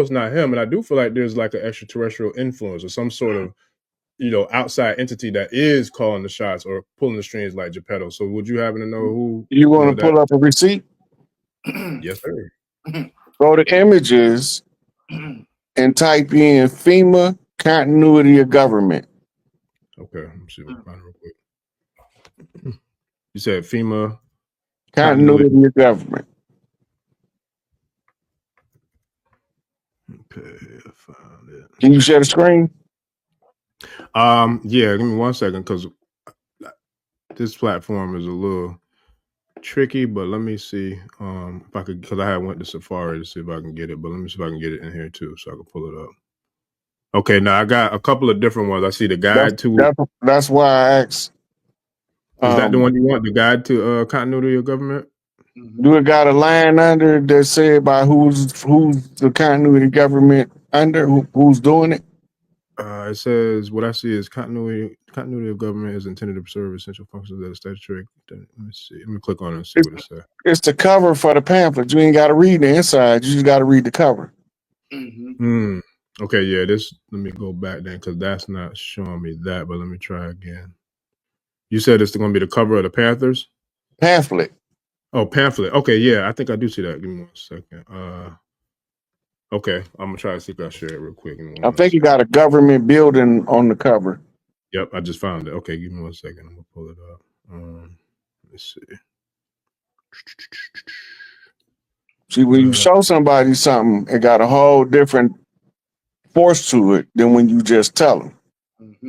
it's not him, and I do feel like there's like an extraterrestrial influence or some sort of, you know, outside entity that is calling the shots or pulling the strings like Geppetto. So would you happen to know who? You want to pull up a receipt? Yes, sir. Go to images and type in FEMA continuity of government. Okay, let me see what I find real quick. You said FEMA continuity of government. Okay, I found it. Can you share the screen? Yeah, give me 1 second because this platform is a little tricky, but let me see if I could, because I had went to Safari to see if I can get it, but let me see if I can get it in here too so I can pull it up. Okay, now I got a couple of different ones. I see the guide to. That's why I asked. Is that the one you want? The guide to continuity of government? Do it got a line under that said by who's the continuity of government under? Who's doing it? It says what I see is continuity of government is intended to preserve essential functions of the statutory. Let me see. Let me click on it and see what it says. It's the cover for the pamphlet. You ain't got to read the inside. You just got to read the cover. Okay, yeah. Let me go back then because that's not showing me that. But let me try again. You said it's going to be the cover of the Panthers? Pamphlet. Oh, pamphlet. Okay, yeah. I think I do see that. Give me 1 second. Okay, I'm gonna try to see if I share it real quick. I think you got a government building on the cover. Yep, I just found it. Okay, give me 1 second. I'm gonna pull it up. Let's see. See, when you show somebody something, it got a whole different force to it than when you just tell them.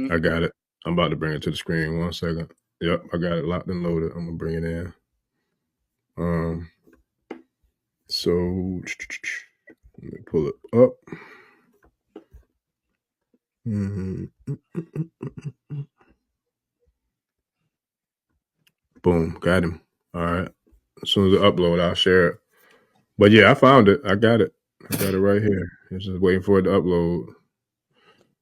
I got it. I'm about to bring it to the screen. 1 second. Yep, I got it locked and loaded. I'm gonna bring it in. So let me pull it up. Boom, got him. All right. As soon as I upload, I'll share it. But yeah, I found it. I got it. I got it right here. It's just waiting for it to upload.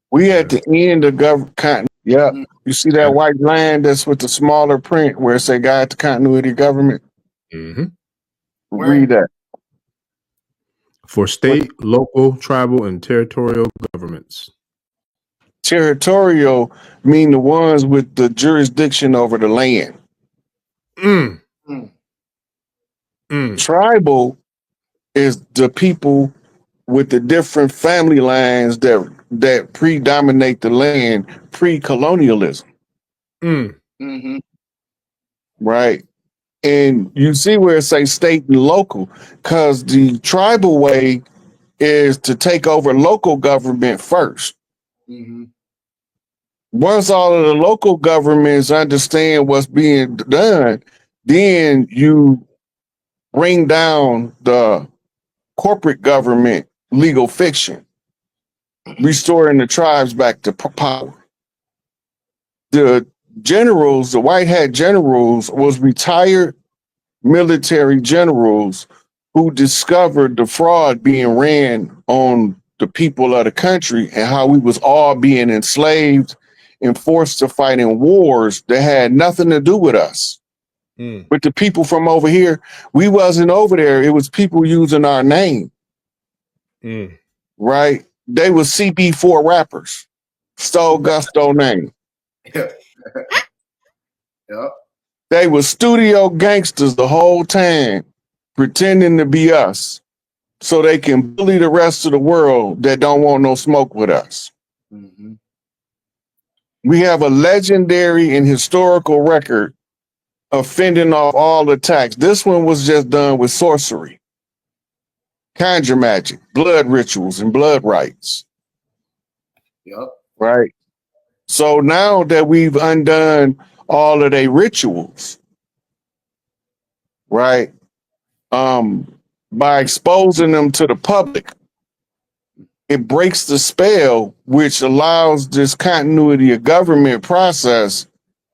We at the end of government. Yeah, you see that white line that's with the smaller print where it say guide to continuity of government? Read that. For state, local, tribal, and territorial governments. Territorial mean the ones with the jurisdiction over the land. Tribal is the people with the different family lines that predominate the land pre-colonialism. Right. And you see where it says state and local, because the tribal way is to take over local government first. Once all of the local governments understand what's being done, then you bring down the corporate government legal fiction, restoring the tribes back to power. The generals, the white hat generals, was retired military generals who discovered the fraud being ran on the people of the country and how we was all being enslaved and forced to fight in wars that had nothing to do with us. But the people from over here, we wasn't over there. It was people using our name. Right? They were CB4 rappers. Stole Gusto name. They were studio gangsters the whole time, pretending to be us so they can bully the rest of the world that don't want no smoke with us. We have a legendary and historical record of fending off all attacks. This one was just done with sorcery, conjure magic, blood rituals, and blood rites. Right. So now that we've undone all of their rituals, right, by exposing them to the public, it breaks the spell, which allows this continuity of government process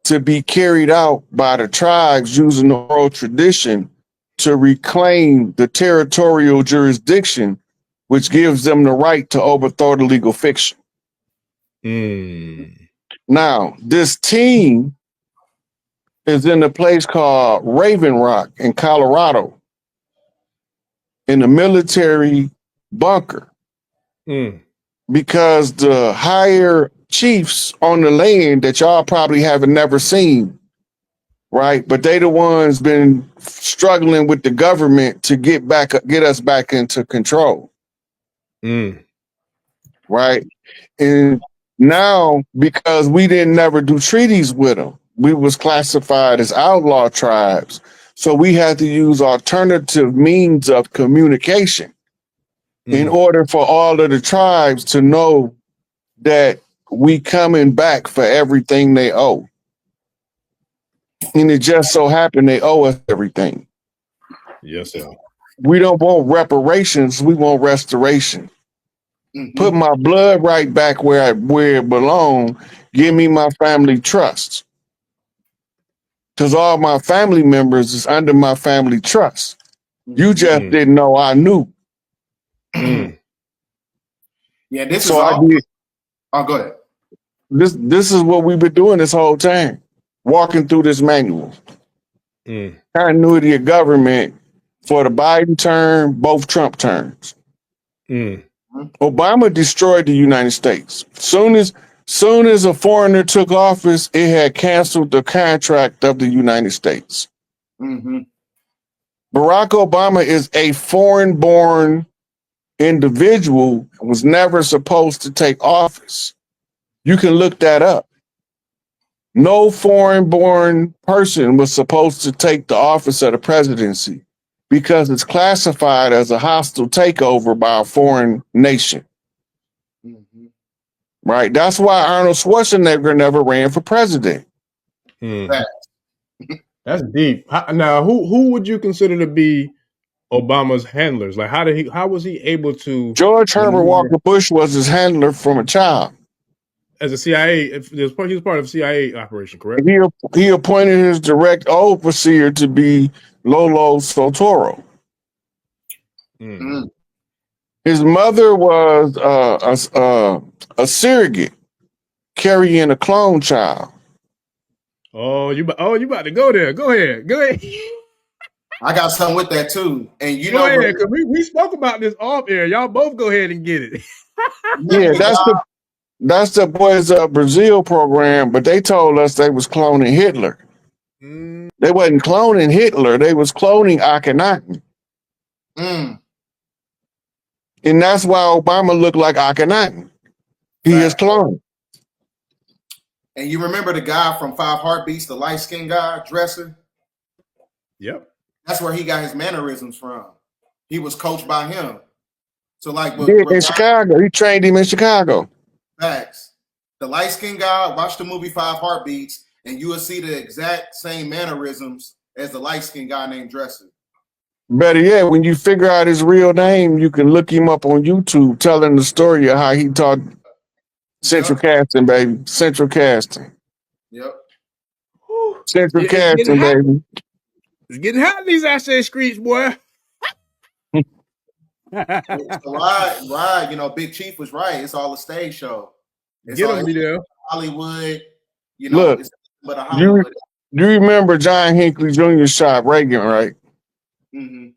to be carried out by the tribes using the oral tradition to reclaim the territorial jurisdiction, which gives them the right to overthrow the legal fiction. Now, this team is in a place called Raven Rock in Colorado, in a military bunker. because the higher chiefs on the land that y'all probably haven't never seen, right? But they the ones been struggling with the government to get us back into control, right? And now, because we didn't never do treaties with them, we was classified as outlaw tribes. So we had to use alternative means of communication in order for all of the tribes to know that we coming back for everything they owe. And it just so happened they owe us everything. Yes, sir. We don't want reparations, we want restoration. Put my blood right back where it belongs. Give me my family trust. Because all my family members is under my family trust. You just didn't know I knew. Yeah, this So is all. I did. Oh, go ahead. This is what we've been doing this whole time. Walking through this manual. Continuity of government for the Biden term, both Trump terms. Obama destroyed the United States. Soon as a foreigner took office, it had canceled the contract of the United States. Barack Obama is a foreign-born individual, was never supposed to take office. You can look that up. No foreign-born person was supposed to take the office of the presidency because it's classified as a hostile takeover by a foreign nation. Right? That's why Arnold Schwarzenegger never ran for president. That's deep. Now, who would you consider to be Obama's handlers? Like, how was he able to? George Herbert Walker Bush was his handler from a child. As a CIA, he was part of CIA operation, correct? He appointed his direct overseer to be Lolo Sotoro. His mother was a surrogate carrying a clone child. Oh, you about to go there? Go ahead. I got something with that too, and you go know, ahead, because we spoke about this off air. Y'all both go ahead and get it. Yeah, that's the Boys of Brazil program, but they told us they was cloning Hitler. They wasn't cloning Hitler; they was cloning Akhenaten. And that's why Obama looked like Akhenaten. He is cloned. And you remember the guy from 5 Heartbeats, the light-skinned guy, Dresser? Yep. That's where he got his mannerisms from. He was coached by him. So like in Chicago. He trained him in Chicago. Facts. The light-skinned guy, watch the movie 5 Heartbeats, and you will see the exact same mannerisms as the light-skinned guy named Dresser. Better yet, when you figure out his real name, you can look him up on YouTube telling the story of how he taught central casting, baby. Central casting. Yep. Central casting, baby. It's getting hot in these Ashay streets, boy. Right. You know, Big Chief was right. It's all a stage show. It's Get him, there. Hollywood. You know, look, it's but a Hollywood. You remember John Hinckley Jr. shot Reagan, right? You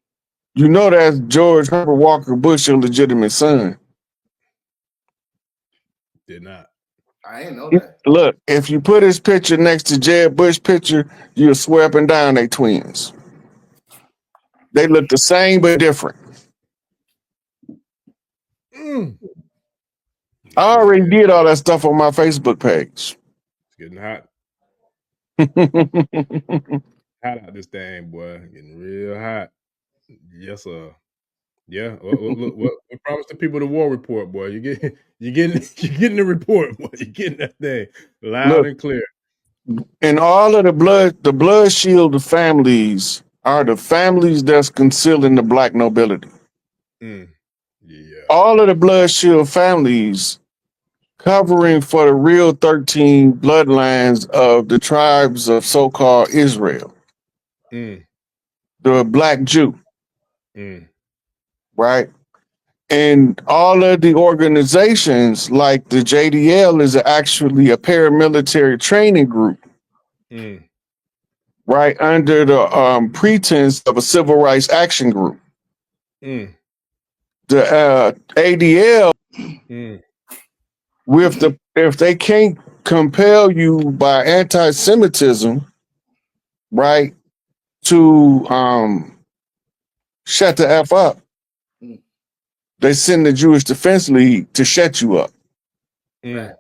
know that's George Herbert Walker Bush's illegitimate son. Did not. I didn't know that. Look, if you put his picture next to Jeb Bush's picture, you'll swear up and down they twins. They look the same but different. I already did all that stuff on my Facebook page. It's getting hot. Hot out this thing, boy. Getting real hot. Yes, sir. Yeah. What promised the people the war report, boy? You're getting the report, boy. You're getting that thing loud and clear. And all of the blood shield families are the families that's concealing the black nobility. Yeah. All of the blood shield families covering for the real 13 bloodlines of the tribes of so-called Israel. The black Jew. Right? And all of the organizations like the JDL is actually a paramilitary training group. Right? Under the pretense of a civil rights action group. The ADL Mm. If they can't compel you by anti-Semitism, right, to shut the F up, Mm. they send the Jewish Defense League to shut you up. Mm.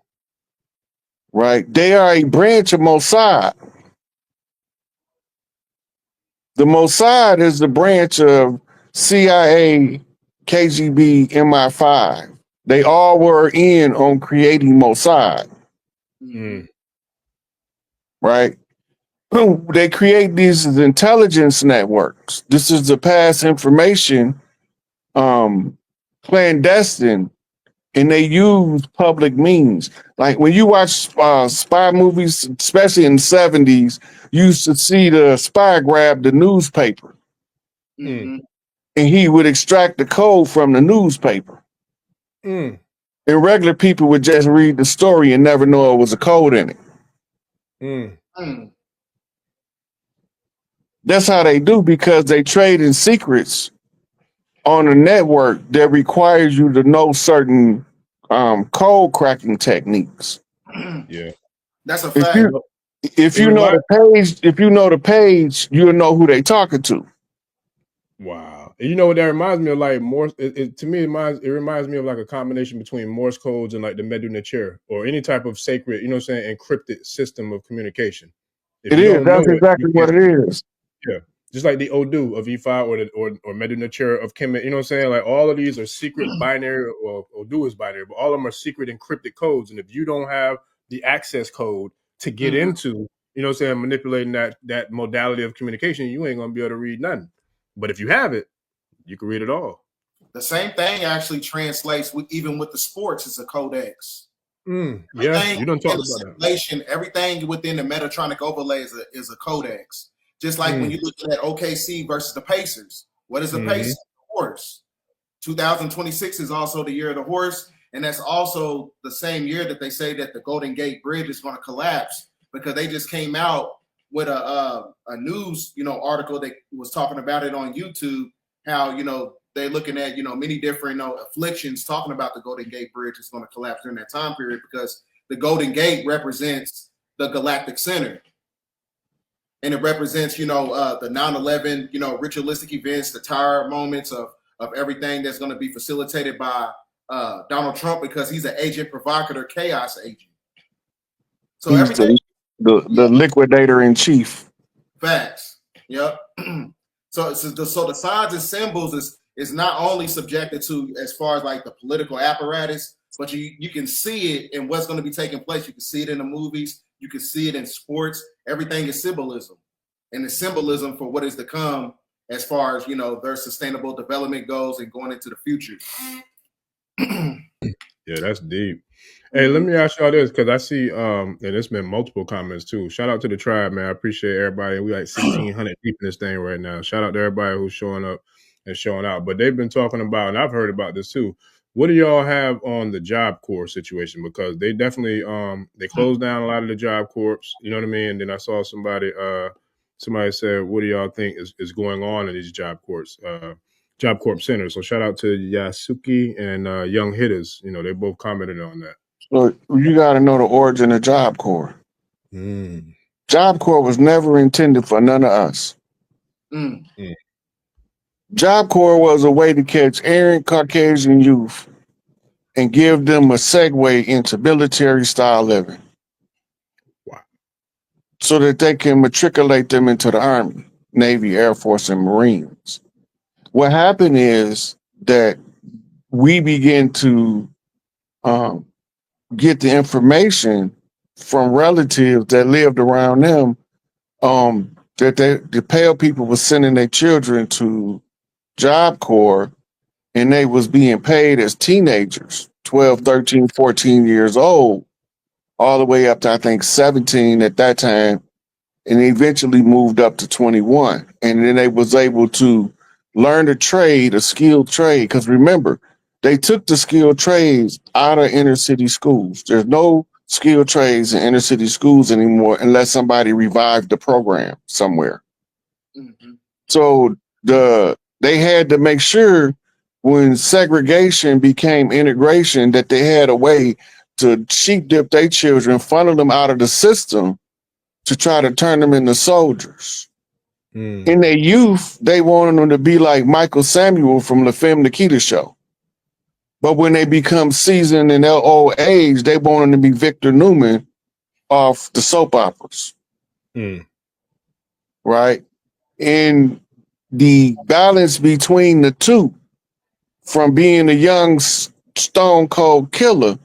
Right? They are a branch of Mossad. The Mossad is the branch of CIA, KGB, MI5. They all were in on creating Mossad, Mm. right? They create these intelligence networks. This is to pass information clandestine, and they use public means. Like when you watch spy movies, especially in the 70s, you used to see the spy grab the newspaper Mm-hmm. and he would extract the code from the newspaper. Mm. And regular people would just read the story and never know it was a code in it. Mm. Mm. That's how they do, because they trade in secrets on a network that requires you to know certain code cracking techniques. Yeah. That's a If fact. you if It you know remind the page, you'll know who they talking to. Wow. And you know what that reminds me of? Like Morse. To me, it reminds me of like a combination between Morse codes and like the Medunachir or any type of sacred, you know what I'm saying, encrypted system of communication. If It you is. don't know That's it, you exactly what can't. it is. Yeah. Just like the Odu of Ifa or Medunachir of Kemet, you know what I'm saying? Like all of these are secret binary, or Odu is binary, but all of them are secret encrypted codes. And if you don't have the access code to get Mhm. into, you know what I'm saying, manipulating that modality of communication, you ain't gonna be able to read nothing. But if you have it, you can read it all. The same thing actually translates with even with the sports as a codex. Yeah, Everything you done in talked the about that. simulation, everything within the Metatronic overlay is a codex. Just like when you look at OKC versus the Pacers. What is the Pacers? The horse. 2026 is also the year of the horse, and that's also the same year that they say that the Golden Gate Bridge is going to collapse, because they just came out with a news article that was talking about it on YouTube. How they're looking at many different afflictions, talking about the Golden Gate Bridge is going to collapse during that time period, because the Golden Gate represents the galactic center, and it represents the 9/11 ritualistic events, the tire moments of everything that's going to be facilitated by Donald Trump, because he's an agent provocateur, chaos agent. So He's everything, the liquidator in chief. facts. Yep. So the signs and symbols is not only subjected to as far as like the political apparatus, but you can see it in what's going to be taking place. You can see it in the movies. You can see it in sports. Everything is symbolism, and the symbolism for what is to come as far as their sustainable development goals and going into the future. Yeah, that's deep. Hey, let me ask y'all this, because I see and it's been multiple comments too. Shout out to the tribe, man. I appreciate everybody. We like 1,600 deep in this thing right now. Shout out to everybody who's showing up and showing out. But they've been talking about, and I've heard about this too. What do y'all have on the Job Corps situation? Because they definitely they closed down a lot of the Job Corps, you know what I mean? And then I saw somebody said, what do y'all think is going on in these Job Corps centers? So shout out to Yasuki and Young Hitters. You know, they both commented on that. So you got to know the origin of Job Corps. Mm. Job Corps was never intended for none of us. Mm. Job Corps was a way to catch errant Caucasian youth and give them a segue into military style living. Wow. So that they can matriculate them into the Army, Navy, Air Force, and Marines. What happened is that we begin to get the information from relatives that lived around them, that the pale people were sending their children to Job Corps, and they was being paid as teenagers, 12, 13, 14 years old, all the way up to, I think, 17 at that time, and eventually moved up to 21. And then they was able to learn a trade, a skilled trade, because remember, they took the skilled trades out of inner city schools. There's no skilled trades in inner city schools anymore unless somebody revived the program somewhere. Mm-hmm. So they had to make sure when segregation became integration, that they had a way to sheep dip their children, funnel them out of the system to try to turn them into soldiers. In their youth, they wanted them to be like Michael Samuel from the Femme Nikita show. But when they become seasoned in their old age, they want them to be Victor Newman off the soap operas. Right? And the balance between the two, from being a young stone cold killer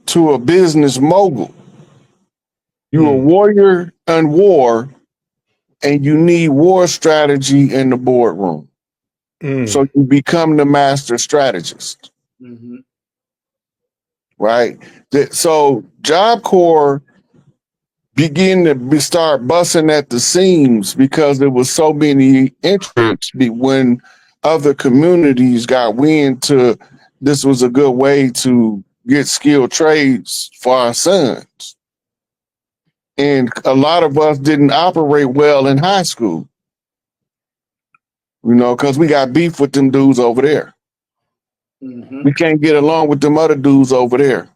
to a business mogul. You're a warrior in war, and you need war strategy in the boardroom. So you become the master strategist. Right? So Job Corps began to start busting at the seams because there was so many entrants when other communities got wind to this was a good way to get skilled trades for our sons. And a lot of us didn't operate well in high school, you know, because we got beef with them dudes over there. We can't get along with them other dudes over there.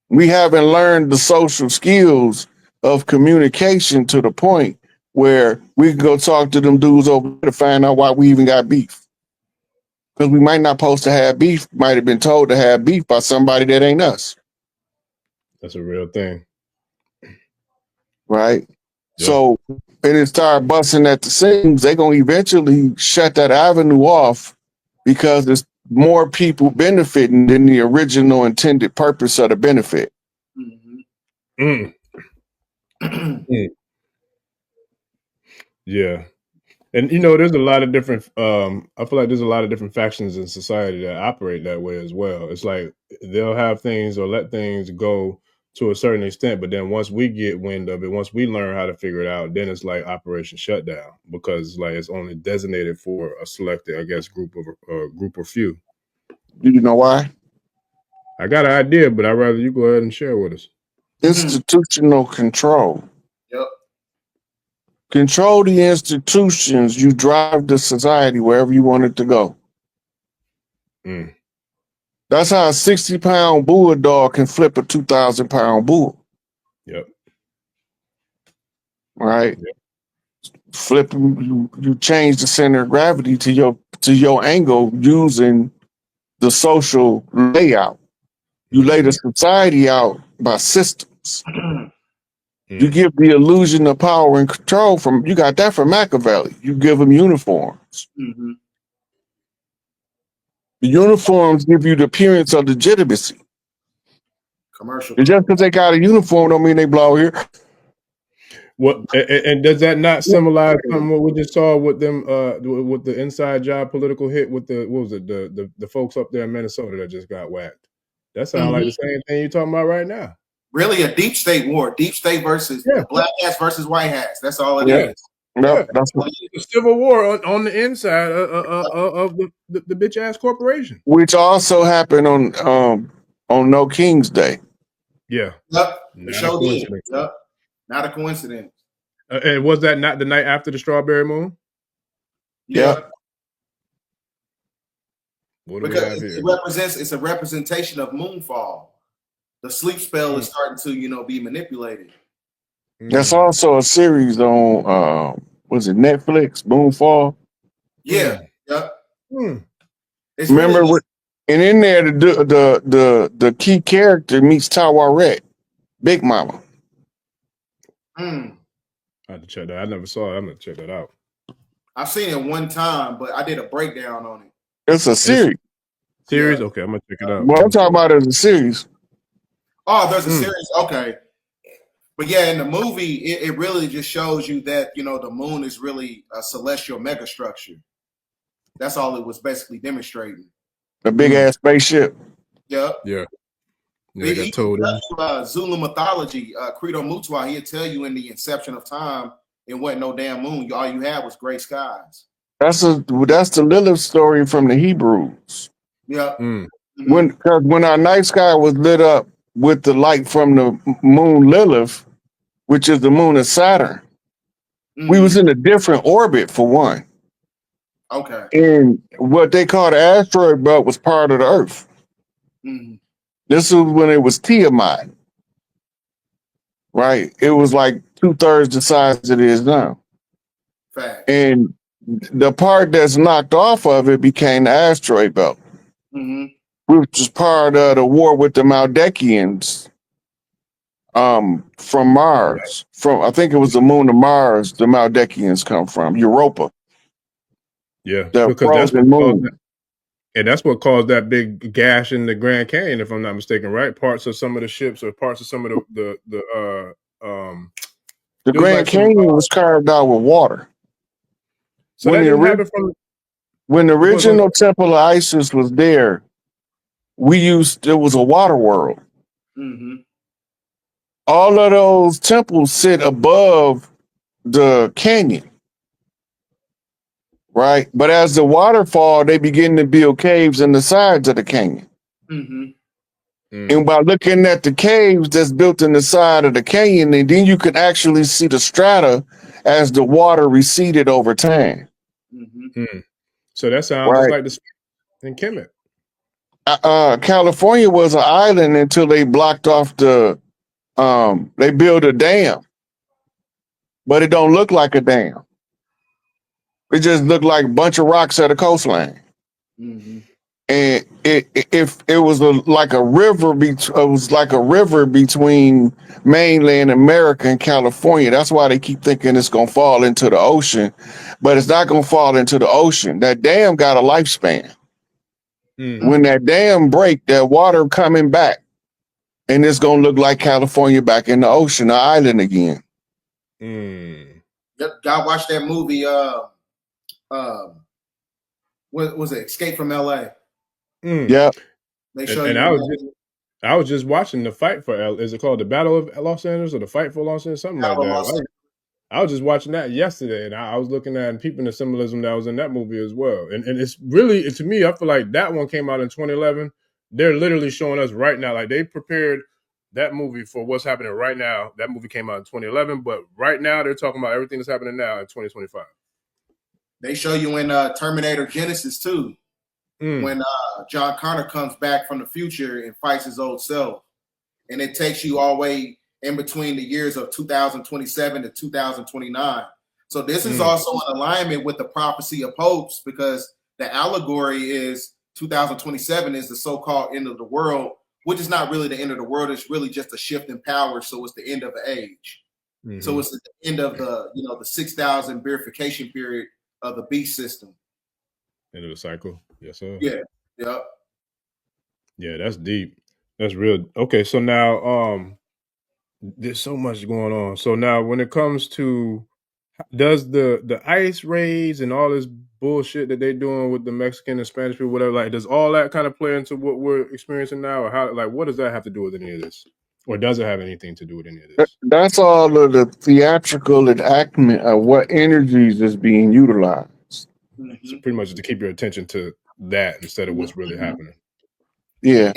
We haven't learned the social skills of communication to the point where we can go talk to them dudes over there to find out why we even got beef. Because we might not supposed to have beef, might have been told to have beef by somebody that ain't us. That's a real thing. Right? Yeah. So, and it started busting at the seams, they're going to eventually shut that avenue off because there's more people benefiting than the original intended purpose of the benefit. Yeah. And you know, there's a lot of different I feel like there's a lot of different factions in society that operate that way as well. It's like they'll have things or let things go to a certain extent, but then once we get wind of it, once we learn how to figure it out, then it's like Operation Shutdown, because like it's only designated for a selected, I guess, group or few. Do you know why? I got an idea, but I'd rather you go ahead and share with us. Institutional control. Yep. Control the institutions, you drive the society wherever you want it to go. That's how a 60-pound bulldog can flip a 2,000-pound bull. Yep. Right? Yep. Flip, you change the center of gravity to your angle using the social layout. You lay the society out by systems. You give the illusion of power and control you got that from Machiavelli. You give them uniforms. The uniforms give you the appearance of legitimacy. Commercial. And just because they got a uniform don't mean they blow here. What and does that not symbolize something what we just saw with them with the inside job political hit with the what was it the folks up there in Minnesota that just got whacked? That sounds like the same thing you're talking about right now. Really, a deep state war, deep state versus black hats versus white hats. That's all it is. Yeah, that's what a civil war on the inside of the bitch ass corporation, which also happened on No King's Day. Yeah. Yep. Yep. Not a coincidence. And was that not the night after the strawberry moon? Yeah. What do because we have here? It's a representation of moonfall. The sleep spell is starting to, be manipulated. That's also a series on was it Netflix, Moonfall? Yeah. Yep. Remember really and in there the key character meets Tawaret, Big Mama. I have to check that. I never saw it. I'm gonna check that out. I've seen it one time, but I did a breakdown on it. It's a series. Series? Yeah. Okay, I'm gonna check it out. What I'm talking about is a series. Oh, there's a series. Okay. But yeah, in the movie, it really just shows you that, the moon is really a celestial megastructure. That's all it was basically demonstrating. A big ass spaceship. Yep. Yeah. Yeah, got told Zulu mythology, Credo Mutwa, he'd tell you in the inception of time, it wasn't no damn moon. All you had was gray skies. That's the Lilith story from the Hebrews. Yeah. When our night sky was lit up with the light from the moon Lilith, which is the moon of Saturn, we was in a different orbit for one. Okay. And what they call the asteroid belt was part of the Earth. Mm-hmm. This was when it was Tiamat, right? It was like 2/3 the size it is now. Facts. And the part that's knocked off of it became the asteroid belt, Mm-hmm. which was part of the war with the Maldekians from Mars. From I think it was the moon of Mars the Maldekians come from, Europa. Yeah, The because that's what frozen caused that, moon. and that's what caused that big gash in the Grand Canyon, if I'm not mistaken, right? Parts of some of the ships or parts of some of The it was like Grand some. Canyon was carved out with water. So When that the didn't happen from. Go original Temple of Isis was there, it was a water world. Mm-hmm. All of those temples sit above the canyon, right? But as the waterfall, they begin to build caves in the sides of the canyon. Mm-hmm. And by looking at the caves that's built in the side of the canyon, and then you can actually see the strata as the water receded over time. Mm-hmm. So that sounds just Right. like the in Kemet. California was an island until they blocked off they built a dam, but it don't look like a dam. It just looked like a bunch of rocks at a coastline. Mm-hmm. And if it was like a river, it was like a river between mainland America and California. That's why they keep thinking it's gonna fall into the ocean, but it's not gonna fall into the ocean. That dam got a lifespan. When that dam break, that water coming back, and it's gonna look like California back in the ocean, the island again. Yep. Y'all watch that movie? What was it? Escape from LA. Yep. They show And you. I was just watching the fight for is it called the Battle of Los Angeles or the Fight for Los Angeles, something like that. I was just watching that yesterday, and I was looking at and peeping the symbolism that was in that movie as well. And it's really, to me, I feel like that one came out in 2011. They're literally showing us right now, like they prepared that movie for what's happening right now. That movie came out in 2011, but right now they're talking about everything that's happening now in 2025. They show you in Terminator Genesis too, when John Connor comes back from the future and fights his old self, and it takes you all the way in between the years of 2027 to 2029. So this is also in alignment with the prophecy of popes, because the allegory is 2027 is the so-called end of the world, which is not really the end of the world. It's really just a shift in power. So it's the end of the age. So it's the end of the 6,000 verification period of the beast system. End of the cycle. Yes, sir. Yeah. Yep. Yeah, that's deep. That's real. Okay, so now there's so much going on. So now when it comes to does the ice raids and all this bullshit that they're doing with the Mexican and Spanish people, whatever, like does all that kind of play into what we're experiencing now? Or how, like, what does that have to do with any of this? Or does it have anything to do with any of this? That's all of the theatrical enactment of what energies is being utilized. So pretty much to keep your attention to that instead of what's really happening. Yeah.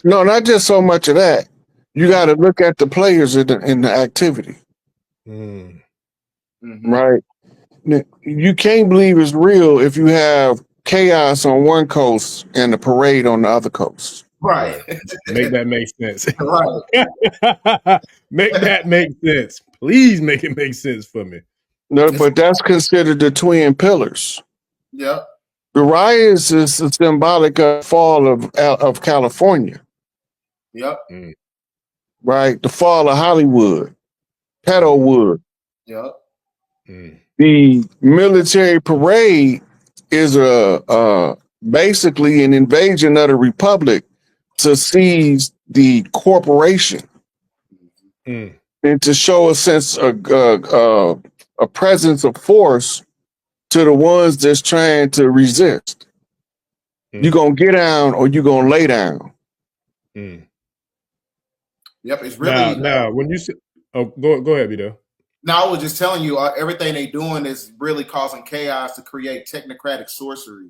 Not just so much of that. You got to look at the players in the activity. Right? You can't believe it's real if you have chaos on one coast and a parade on the other coast. Right. Make that make sense. Right. Make that make sense. Please make it make sense for me. No, but that's considered the twin pillars. Yep. The riots is symbolic of fall of California. Yep. Right? The fall of Hollywood, Petalwood. Yep. The military parade is basically an invasion of the republic to seize the corporation and to show a sense of a presence of force to the ones that's trying to resist. You're gonna get down or you're gonna lay down. Yep, it's really now when you say, go ahead, Vito. No, I was just telling you, everything they're doing is really causing chaos to create technocratic sorcery,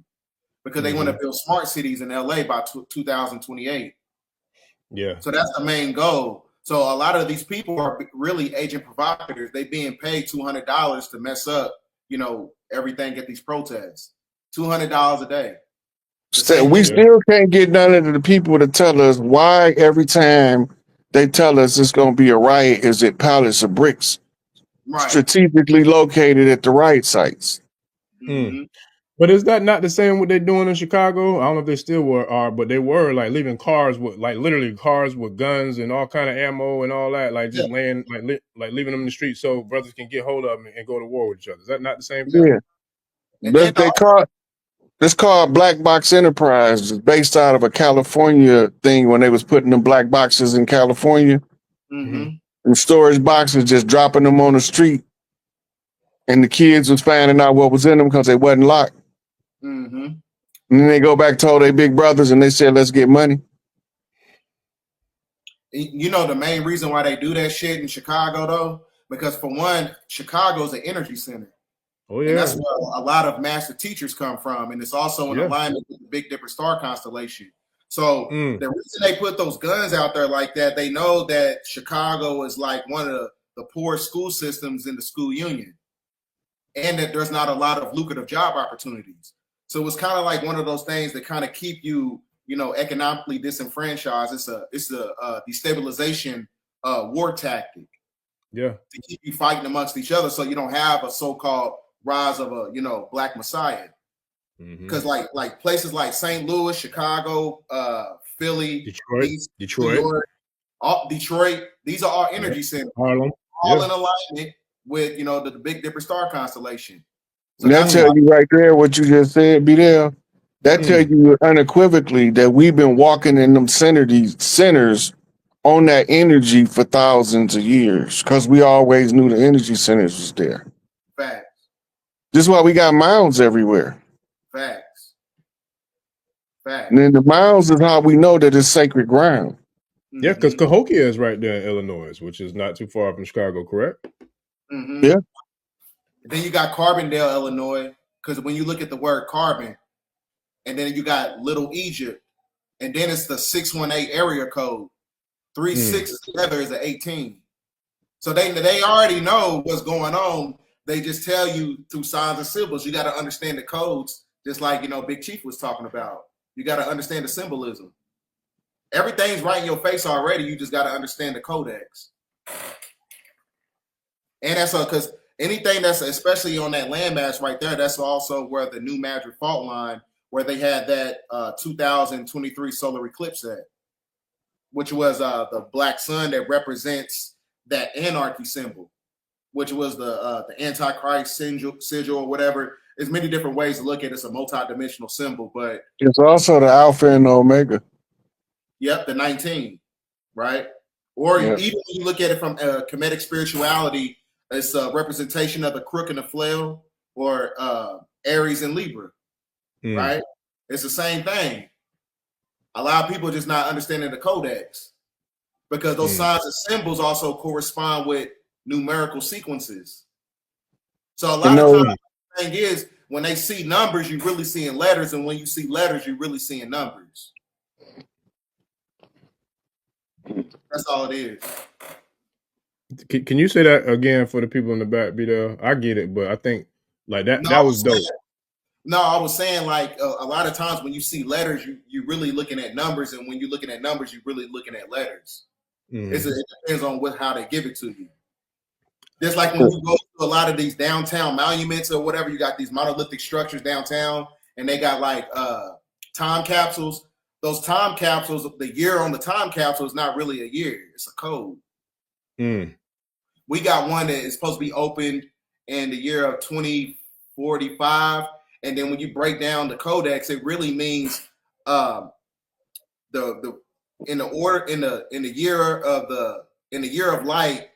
because they want to build smart cities in LA by 2028. Yeah. So that's the main goal. So a lot of these people are really agent provocators. They being paid $200 to mess up, everything at these protests. $200 a day. We still can't get none of the people to tell us why every time they tell us it's going to be a riot, is it pallets of bricks strategically located at the right sites? Mm-hmm. But is that not the same what they're doing in Chicago? I don't know if they still are, but they were like leaving cars with like literally cars with guns and all kind of ammo and all that, like just laying like leaving them in the street so brothers can get hold of them and go to war with each other. Is that not the same thing? Yeah. It's called Black Box Enterprise. It's based out of a California thing when they was putting the black boxes in California. Mm-hmm. And storage boxes, just dropping them on the street. And the kids was finding out what was in them because they wasn't locked. Mm-hmm. And then they go back, told their big brothers, and they said, let's get money. You know the main reason why they do that shit in Chicago, though? Because for one, Chicago's an energy center. Oh, yeah. And that's where a lot of master teachers come from. And it's also in alignment with the Big Dipper star constellation. So the reason they put those guns out there like that, they know that Chicago is like one of the poorest school systems in the school union. And that there's not a lot of lucrative job opportunities. So it's kind of like one of those things that kind of keep you, you know, economically disenfranchised. It's a destabilization war tactic. Yeah. To keep you fighting amongst each other so you don't have a so-called rise of a, you know, black messiah. Because like places like St. Louis, Chicago, Philly, Detroit, New York, Detroit, these are all energy centers. Harlem. All in alignment with, you know, the Big Dipper star constellation. So that tell you right there what you just said, B-Dale. That tell you unequivocally that we've been walking in them centers on that energy for thousands of years because we always knew the energy centers was there. Facts. This is why we got mounds everywhere. Facts. And then the mounds is how we know that it's sacred ground. Yeah, because Cahokia is right there in Illinois, which is not too far from Chicago, correct? Yeah. Then you got Carbondale, Illinois, because when you look at the word carbon, and then you got Little Egypt, and then it's the 618 area code. 3 6 together is an 18. So they already know what's going on. They just tell you through signs and symbols. You got to understand the codes, just like, you know, Big Chief was talking about. You got to understand the symbolism. Everything's right in your face already. You just got to understand the codex. And that's because anything that's especially on that landmass right there, that's also where the New Madrid fault line, where they had that 2023 solar eclipse at, which was the black sun that represents that anarchy symbol, which was the Antichrist sigil or whatever. There's many different ways to look at it. It's a multi-dimensional symbol, but it's also the Alpha and Omega. Yep, the 19, right? Or even when you look at it from Kemetic spirituality, it's a representation of the crook and the flail, or Aries and Libra, right? It's the same thing. A lot of people are just not understanding the codex because those signs and symbols also correspond with numerical sequences. So a lot of times the thing is, when they see numbers, you're really seeing letters, and when you see letters, you're really seeing numbers. That's all it is. Can you say that again for the people in the back, B-Dale? I get it, but I think like that was dope. No, I was saying like a lot of times when you see letters, you're really looking at numbers, and when you're looking at numbers, you're really looking at letters. It depends on how they give it to you. Just like when you go to a lot of these downtown monuments or whatever, you got these monolithic structures downtown, and they got like time capsules. Those time capsules, the year on the time capsule is not really a year; it's a code. We got one that is supposed to be opened in the year of 2045, and then when you break down the codex, it really means in the year of light,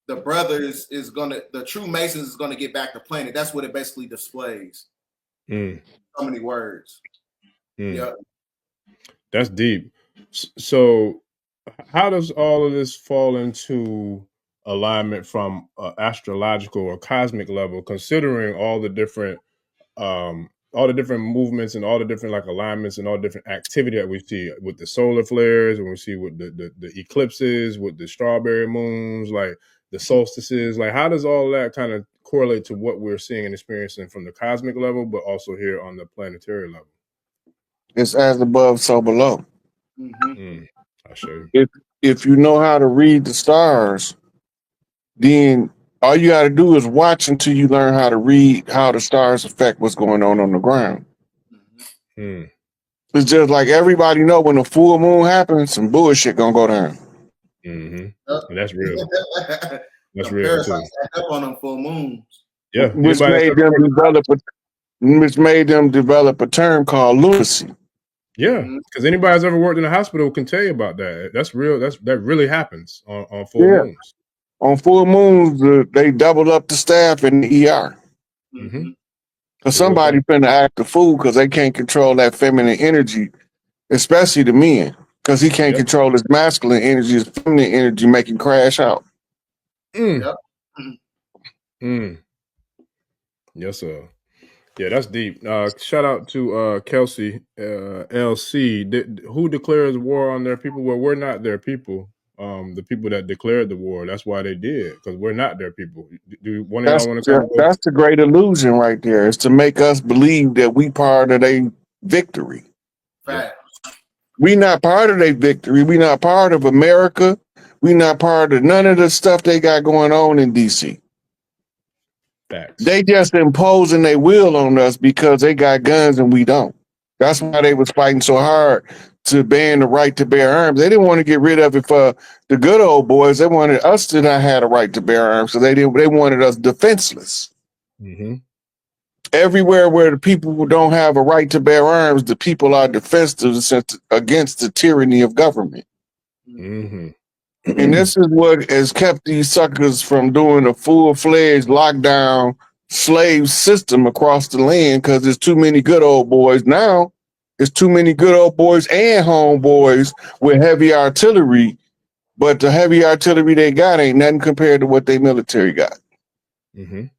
the brothers the true Masons is gonna get back to planet. That's what it basically displays. So many words. Yeah, that's deep. So, how does all of this fall into alignment from astrological or cosmic level, considering all the different movements and all the different like alignments and all the different activity that we see with the solar flares, and we see with the eclipses, with the strawberry moons, like the solstices? Like, how does all that kind of correlate to what we're seeing and experiencing from the cosmic level, but also here on the planetary level. It's as above, so below. I'll show you. If you know how to read the stars, then all you got to do is watch until you learn how to read how the stars affect what's going on the ground. It's just like everybody know when a full moon happens, some bullshit gonna go down. And that's real. That's real too. Up on them full moons. Yeah, which made them develop a term called lunacy. Yeah, because anybody who's ever worked in a hospital can tell you about that. That's real. That really happens on full moons. On full moons, they double up the staff in the ER. Because somebody finna act a fool because they can't control that feminine energy, especially the men, because he can't control his masculine energy, his feminine energy making crash out. Yes, sir. Yeah, that's deep. Shout out to Kelsey LC. Who declares war on their people? Well, we're not their people. The people that declared the war, that's why they did, because we're not their people. Do one of y'all want to come? That's the great illusion right there. It's to make us believe that we part of their victory. Fact. We not part of their victory. We not part of America. We not part of none of the stuff they got going on in DC. Facts. They just imposing their will on us because they got guns and we don't. That's why they was fighting so hard to ban the right to bear arms. They didn't want to get rid of it for the good old boys. They wanted us to not have a right to bear arms, so they wanted us defenseless. Everywhere where the people who don't have a right to bear arms, the people are defenseless against the tyranny of government. And this is what has kept these suckers from doing a full-fledged lockdown slave system across the land, because there's too many good old boys. Now there's too many good old boys and homeboys with heavy artillery, but the heavy artillery they got ain't nothing compared to what their military got. Their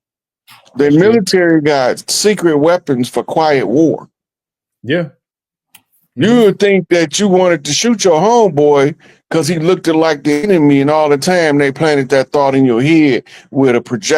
military got secret weapons for quiet war. Yeah. You would think that you wanted to shoot your homeboy because he looked like the enemy, and all the time they planted that thought in your head with a projector.